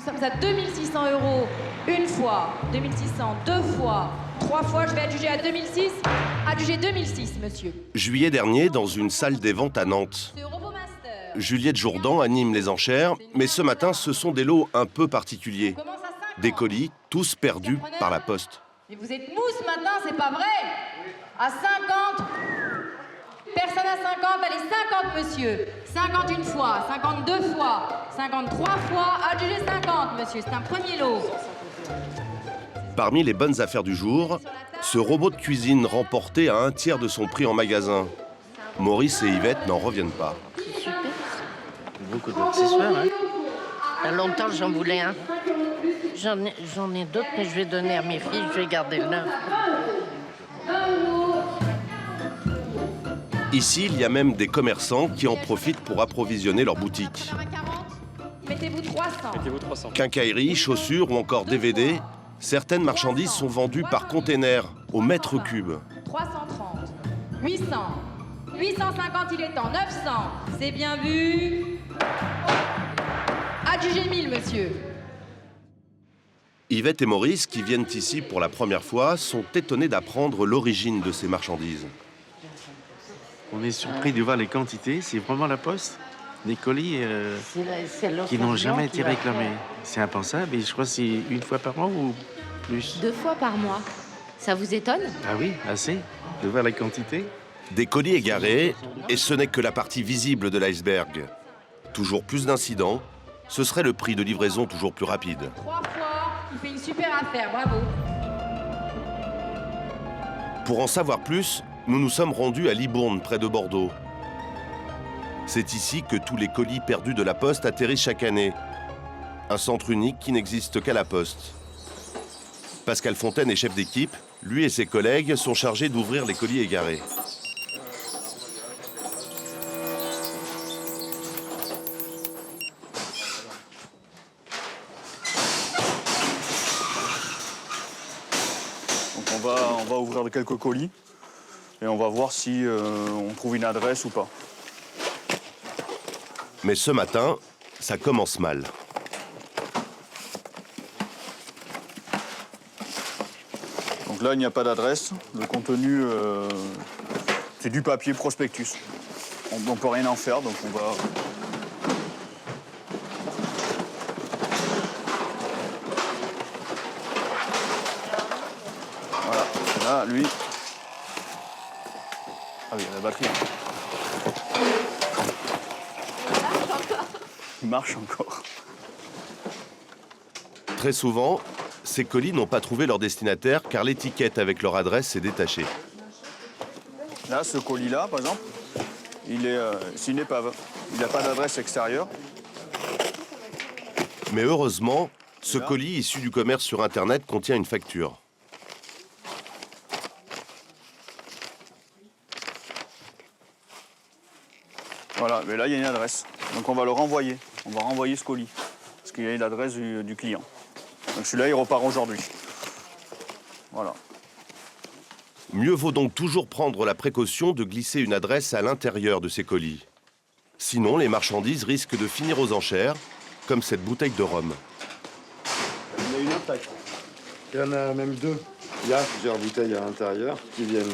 sommes à 2600 € une fois, 2600 deux fois, 3 fois. Je vais adjuger à 2006. Adjugé 2006, monsieur. Juillet dernier, dans une salle des ventes à Nantes, Ce RoboMaster. Juliette Jourdan anime les enchères, mais ce matin, ce sont des lots un peu particuliers. Commence à 50. Des colis, tous perdus par la poste. Mais vous êtes mousse maintenant, c'est pas vrai. À 50. Personne à 50, allez 50, monsieur. 50 une fois, 52 fois, 53 fois. Adjugé 50, monsieur. C'est un premier lot. Parmi les bonnes affaires du jour, ce robot de cuisine remporté à un tiers de son prix en magasin. Maurice et Yvette n'en reviennent pas. Super. Beaucoup d'accessoires, hein. Il y a longtemps, j'en voulais un. J'en ai d'autres, mais je vais donner à mes filles, je vais garder le neuf. Ici, il y a même des commerçants qui en profitent pour approvisionner leur boutique. Mettez-vous 300. Mettez-vous 300. Quincaillerie, chaussures ou encore DVD, certaines marchandises sont vendues par container, au mètre cube. 330. 800. 850, il est temps. 900. C'est bien vu. Adjugé 1000, monsieur. Yvette et Maurice, qui viennent ici pour la première fois, sont étonnés d'apprendre l'origine de ces marchandises. On est surpris de voir les quantités. C'est vraiment la poste. Des colis qui n'ont jamais été réclamés. C'est impensable. Et je crois que c'est une fois par mois ou plus. 2 fois par mois. Ça vous étonne? Ah oui, assez. De voir la quantité. Des colis égarés, et ce n'est que la partie visible de l'iceberg. Toujours plus d'incidents, ce serait le prix de livraison toujours plus rapide. 3 fois, il fait une super affaire, bravo. Pour en savoir plus, nous nous sommes rendus à Libourne, près de Bordeaux. C'est ici que tous les colis perdus de la Poste atterrissent chaque année. Un centre unique qui n'existe qu'à la Poste. Pascal Fontaine est chef d'équipe. Lui et ses collègues sont chargés d'ouvrir les colis égarés. Donc on va ouvrir quelques colis et on va voir si on trouve une adresse ou pas. Mais ce matin, ça commence mal. Donc là, il n'y a pas d'adresse. Le contenu, c'est du papier prospectus. On ne peut rien en faire, donc on va... Voilà, là, lui... Ah oui, il y a la batterie. Il marche encore. Très souvent, ces colis n'ont pas trouvé leur destinataire car l'étiquette avec leur adresse est détachée. Là, ce colis-là, par exemple, c'est une épave. Il n'a pas d'adresse extérieure. Mais heureusement, ce colis issu du commerce sur Internet contient une facture. Voilà, mais là, il y a une adresse. Donc on va le renvoyer. On va renvoyer ce colis. Parce qu'il y a l'adresse du client. Donc celui-là, il repart aujourd'hui. Voilà. Mieux vaut donc toujours prendre la précaution de glisser une adresse à l'intérieur de ces colis. Sinon, les marchandises risquent de finir aux enchères, comme cette bouteille de rhum. Il y a une autre taille. Il y en a même 2. Il y a plusieurs bouteilles à l'intérieur qui viennent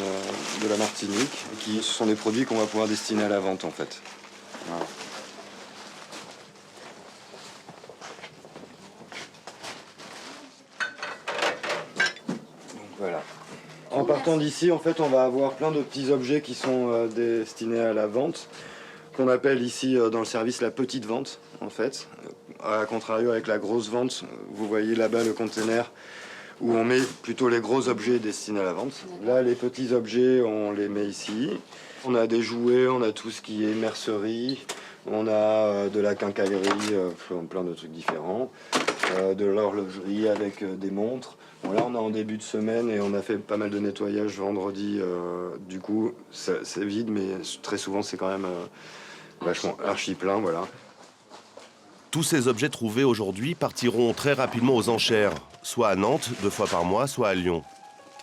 de la Martinique. Ce sont des produits qu'on va pouvoir destiner à la vente, en fait. Voilà. Donc voilà. En partant d'ici, en fait, on va avoir plein de petits objets qui sont destinés à la vente, qu'on appelle ici dans le service la petite vente, en fait. À contrario avec la grosse vente, vous voyez là-bas le conteneur où on met plutôt les gros objets destinés à la vente. Là, les petits objets, on les met ici. On a des jouets, on a tout ce qui est mercerie, on a de la quincaillerie, plein de trucs différents, de l'horlogerie avec des montres. Bon, là, on est en début de semaine et on a fait pas mal de nettoyage vendredi. Du coup, c'est vide, mais très souvent, c'est quand même vachement archi plein, voilà. Tous ces objets trouvés aujourd'hui partiront très rapidement aux enchères, soit à Nantes 2 fois par mois, soit à Lyon.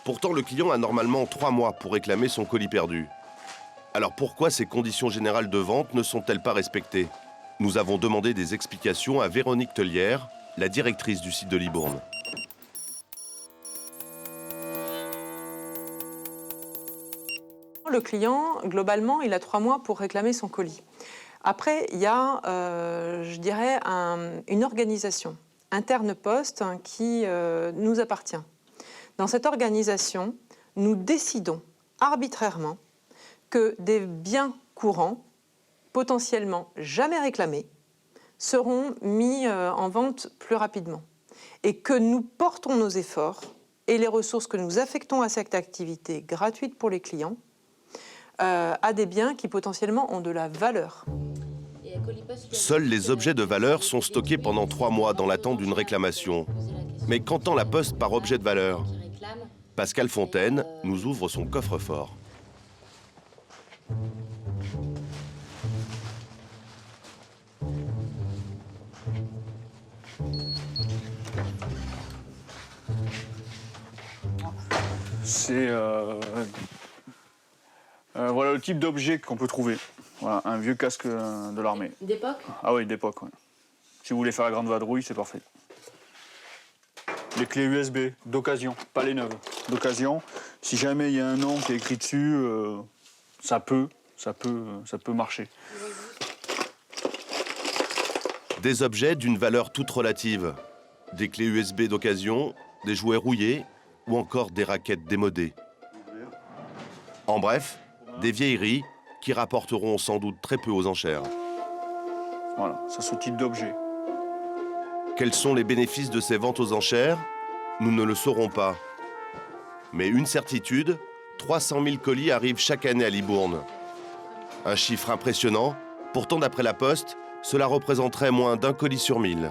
Pourtant, le client a normalement 3 mois pour réclamer son colis perdu. Alors pourquoi ces conditions générales de vente ne sont-elles pas respectées? Nous avons demandé des explications à Véronique Tellière, la directrice du site de Libourne. Le client, globalement, il a 3 mois pour réclamer son colis. Après, il y a, je dirais, une organisation interne poste qui nous appartient. Dans cette organisation, nous décidons arbitrairement que des biens courants, potentiellement jamais réclamés, seront mis en vente plus rapidement. Et que nous portons nos efforts et les ressources que nous affectons à cette activité gratuite pour les clients à des biens qui potentiellement ont de la valeur. Seuls les objets de valeur sont stockés pendant 3 mois dans l'attente d'une réclamation. Mais qu'entend la Poste par objet de valeur? Pascal Fontaine nous ouvre son coffre-fort. C'est voilà le type d'objet qu'on peut trouver. Voilà, un vieux casque de l'armée. D'époque? Ah oui, d'époque, ouais. Si vous voulez faire la grande vadrouille, c'est parfait. Les clés USB d'occasion, pas les neuves. D'occasion, si jamais il y a un nom qui est écrit dessus, ça peut marcher. Des objets d'une valeur toute relative. Des clés USB d'occasion, des jouets rouillés ou encore des raquettes démodées. En bref, des vieilleries qui rapporteront sans doute très peu aux enchères. Voilà, c'est ce type d'objet. Quels sont les bénéfices de ces ventes aux enchères? Nous ne le saurons pas. Mais une certitude, 300 000 colis arrivent chaque année à Libourne. Un chiffre impressionnant, pourtant d'après la Poste, cela représenterait moins d'1 colis sur 1000.